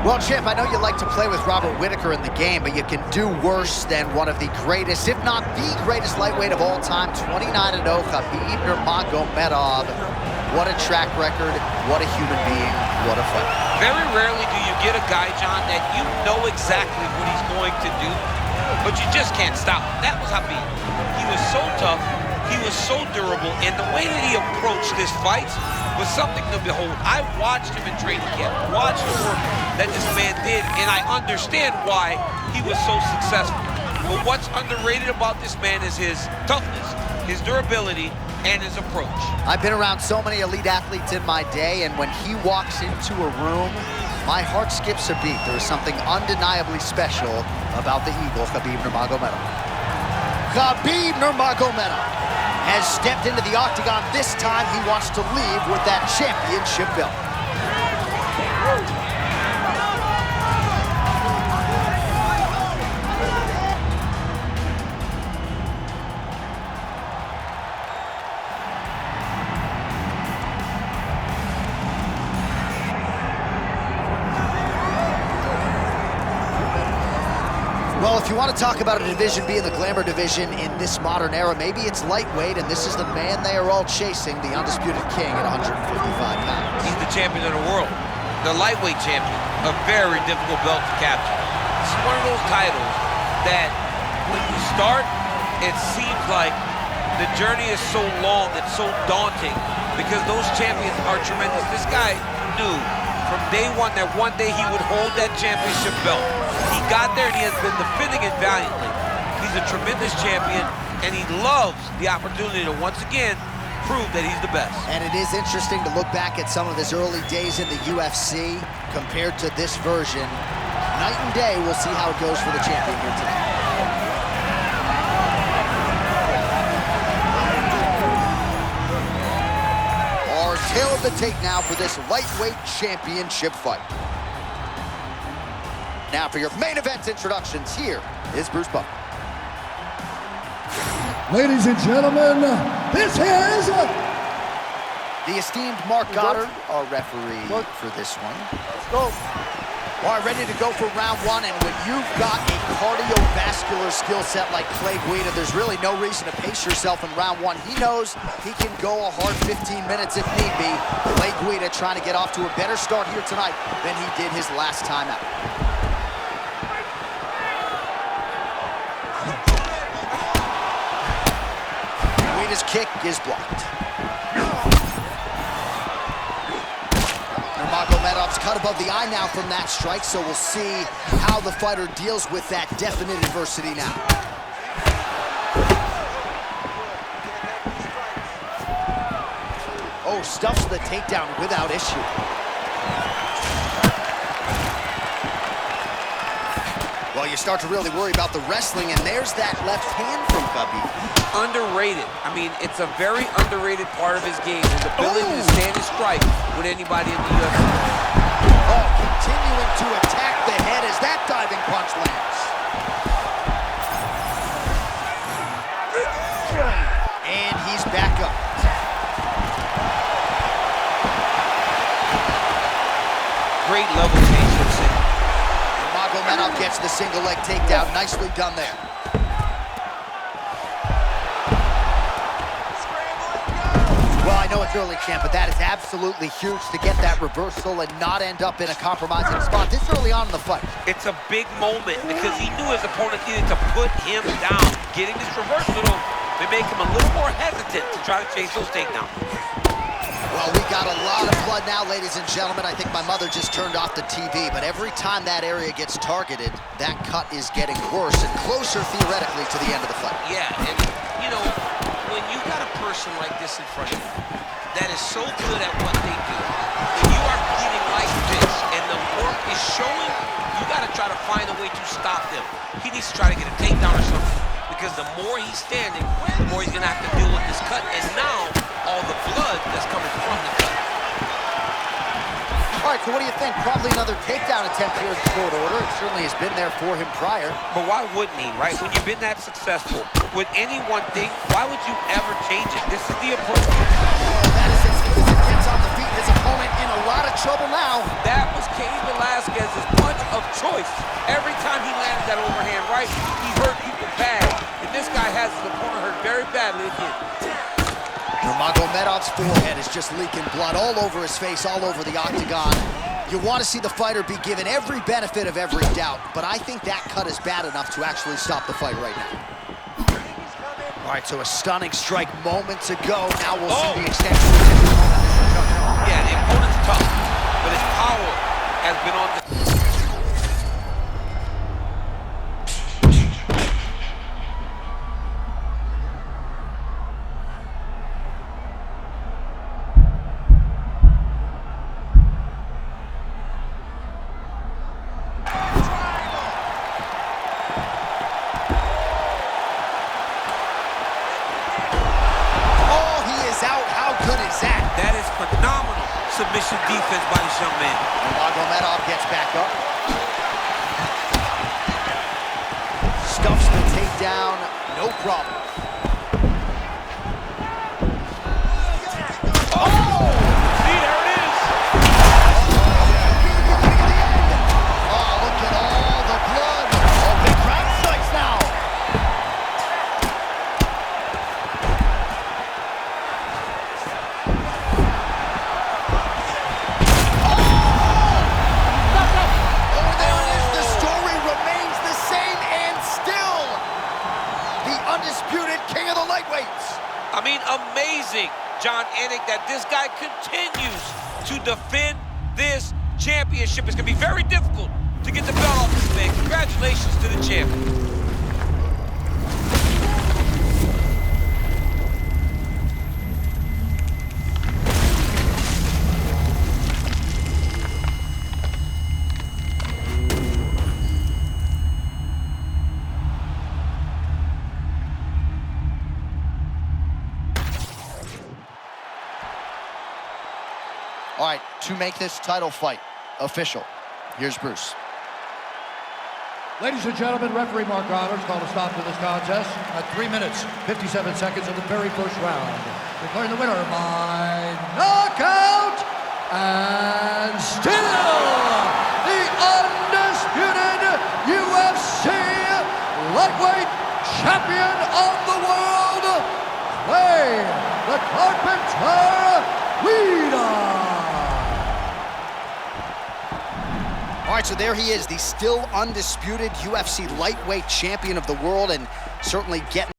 Well, Chip, I know you like to play with Robert Whittaker in the game, but you can do worse than one of the greatest, if not the greatest lightweight of all time, 29-0, Khabib Nurmagomedov. What a track record, what a human being, what a fight. Very rarely do you get a guy, John, that you know exactly what he's going to do, but you just can't stop him. That was Khabib. He was so tough, he was so durable, and the way that he approached his fights was something to behold. I watched him in training camp, watched the work that this man did, and I understand why he was so successful. But what's underrated about this man is his toughness, his durability, and his approach. I've been around so many elite athletes in my day, and when he walks into a room, my heart skips a beat. There is something undeniably special about the Eagle, Khabib Nurmagomedov. Khabib Nurmagomedov has stepped into the octagon. This time he wants to leave with that championship belt. Well, if you want to talk about a division being the glamour division in this modern era, maybe it's lightweight, and this is the man they are all chasing, the undisputed king at 155 pounds. He's the champion of the world, the lightweight champion, a very difficult belt to capture. It's one of those titles that when you start, it seems like the journey is so long, it's so daunting, because those champions are tremendous. This guy knew from day one that one day he would hold that championship belt. He got there and he has been defending it valiantly. He's a tremendous champion, and he loves the opportunity to once again prove that he's the best. And it is interesting to look back at some of his early days in the UFC compared to this version. Night and day, we'll see how it goes for the champion here tonight. Our tale of the tape now for this lightweight championship fight. Now for your main event introductions, here is Bruce Buffer. Ladies and gentlemen, this is the esteemed Mark Goddard, our referee for this one. Let's go. All right, ready to go for round one, and when you've got a cardiovascular skill set like Clay Guida, there's really no reason to pace yourself in round one. He knows he can go a hard 15 minutes if need be. Clay Guida trying to get off to a better start here tonight than he did his last time out. His kick is blocked. Nurmagomedov's cut above the eye now from that strike, so we'll see how the fighter deals with that definite adversity now. Oh, stuffs the takedown without issue. Well, you start to really worry about the wrestling, and there's that left hand from Khabib. Underrated. I mean, it's a very underrated part of his game, his ability to stand and strike with anybody in the UFC. Oh, continuing to attack the head as that diving punch lands. And he's back up. Great level change from City. Nurmagomedov gets the single leg takedown. Nicely done there. Well, I know it's early, champ, but that is absolutely huge to get that reversal and not end up in a compromising spot this early on in the fight. It's a big moment because he knew his opponent needed to put him down. Getting this reversal may make him a little more hesitant to try to chase those takedowns. Well, we got a lot of blood now, ladies and gentlemen. I think my mother just turned off the TV, but every time that area gets targeted, that cut is getting worse and closer theoretically to the end of the fight. Yeah, and you know, when you got a person like this in front of you that is so good at what they do, when you are bleeding like this and the work is showing, you got to try to find a way to stop them. He needs to try to get a takedown or something, because the more he's standing, the more he's going to have to deal with this cut, and now all the blood that's coming from the cut. All right, so what do you think? Probably another takedown attempt here in short order. It certainly has been there for him prior. But why wouldn't he, right? When you've been that successful with any one thing, why would you ever change it? This is the approach. Oh, that is as good as it gets on the feet His opponent in a lot of trouble now. That was Cain Velasquez's punch of choice. Every time he landed that overhand right, he hurt people bad. And this guy has his opponent hurt very badly again. Nurmagomedov's forehead is just leaking blood all over his face, all over the octagon. You want to see the fighter be given every benefit of every doubt, but I think that cut is bad enough to actually stop the fight right now. All right, so a stunning strike moments ago. Now we'll see the extent of the Yeah, the opponent's tough, but his power has been on the... That is phenomenal submission defense by this young man. Nurmagomedov gets back up. Stuffs the takedown, no problem. Oh! See, there it is! Oh, look at all the blood. Oh, big crowd strikes now. Undisputed king of the lightweights. I mean, amazing, John Anik, that this guy continues to defend this championship. It's going to be very difficult to get the belt off this man. Congratulations to the champion. All right, to make this title fight official, here's Bruce. Ladies and gentlemen, referee Mark Honors called a stop to this contest at 3 minutes, 57 seconds of the very first round. Declaring the winner by knockout and still the undisputed UFC lightweight champion of the world, Clay the Carpenter Guida. All right, so there he is, the still undisputed UFC lightweight champion of the world, and certainly getting